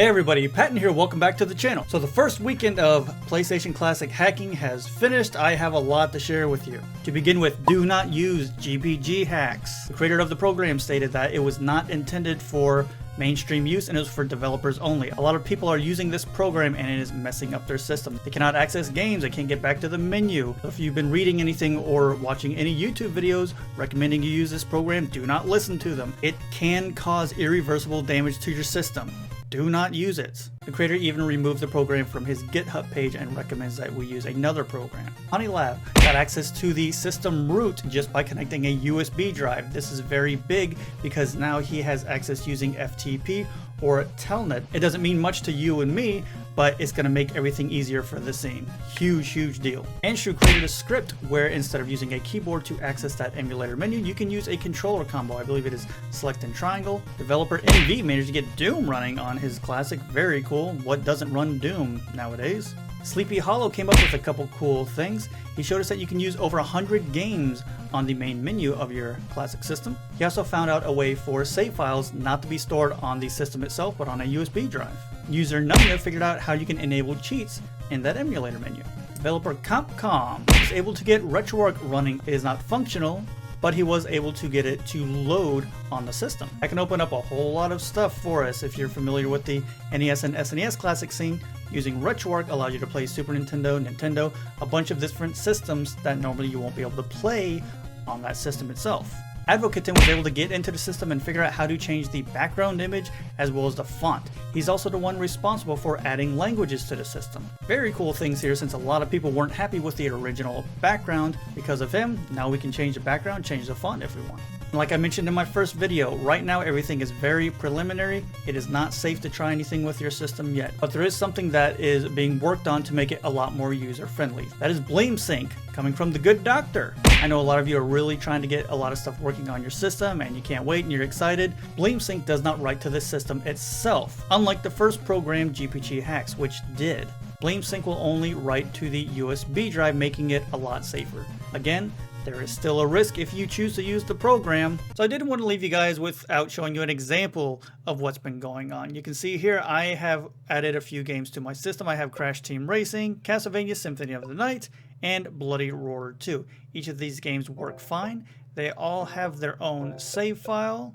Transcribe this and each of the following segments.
Hey everybody, Patton here, welcome back to the channel. So the first weekend of PlayStation Classic hacking has finished. I have a lot to share with you. To begin with, do not use GPG hacks. The creator of the program stated that it was not intended for mainstream use and it was for developers only. A lot of people are using this program and it is messing up their system. They cannot access games, they can't get back to the menu. So if you've been reading anything or watching any YouTube videos recommending you use this program, do not listen to them. It can cause irreversible damage to your system. Do not use it. The creator even removed the program from his GitHub page and recommends that we use another program. HoneyLab got access to the system root just by connecting a USB drive. This is very big because now he has access using FTP or Telnet. It doesn't mean much to you and me, but it's going to make everything easier for the scene. huge deal. Andshrew created a script where instead of using a keyboard to access that emulator menu, you can use a controller combo. I believe it is select and triangle. Developer NV managed to get Doom running on his classic. Very cool. What doesn't run Doom nowadays? Sleepy Hollow came up with a couple cool things. He showed us that you can use over 100 games on the main menu of your classic system. He also found out a way for save files not to be stored on the system itself, but on a USB drive. User Nonya figured out how you can enable cheats in that emulator menu. Developer Compcom was able to get RetroArch running. It is not functional, but he was able to get it to load on the system. I can open up a whole lot of stuff for us. If you're familiar with the NES and SNES classic scene, using RetroArch allows you to play Super Nintendo, Nintendo, a bunch of different systems that normally you won't be able to play on that system itself. Advokaten was able to get into the system and figure out how to change the background image as well as the font. He's also the one responsible for adding languages to the system. Very cool things here, since a lot of people weren't happy with the original background. Because of him, now we can change the background, change the font if we want. And like I mentioned in my first video, right now everything is very preliminary. It is not safe to try anything with your system yet, but there is something that is being worked on to make it a lot more user friendly. That is Blame Sync, coming from the good doctor. I know a lot of you are really trying to get a lot of stuff working on your system and you can't wait and you're excited. Blame Sync does not write to the system itself, unlike the first program GPG hacks, which did. Blame Sync will only write to the USB drive, making it a lot safer. Again, there is still a risk if you choose to use the program. So I didn't want to leave you guys without showing you an example of what's been going on. You can see here I have added a few games to my system. I have Crash Team Racing, Castlevania Symphony of the Night, and Bloody Roar 2. Each of these games work fine. They all have their own save file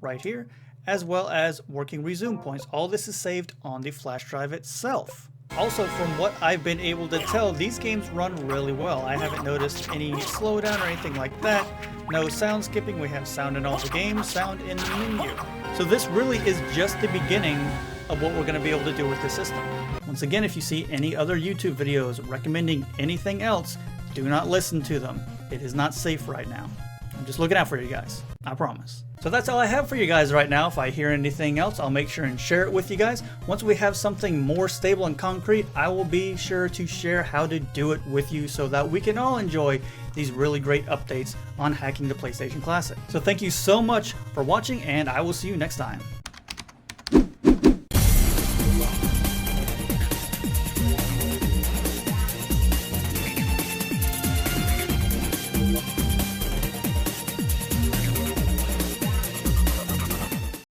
right here, as well as working resume points. All this is saved on the flash drive itself. Also, from what I've been able to tell, these games run really well. I haven't noticed any slowdown or anything like that. No sound skipping. We have sound in all the games, sound in the menu. So this really is just the beginning of what we're going to be able to do with the system. Once again, if you see any other YouTube videos recommending anything else, do not listen to them. It is not safe right now. I'm just looking out for you guys. I promise. So that's all I have for you guys right now. If I hear anything else, I'll make sure and share it with you guys. Once we have something more stable and concrete, I will be sure to share how to do it with you so that we can all enjoy these really great updates on hacking the PlayStation Classic. So thank you so much for watching, and I will see you next time.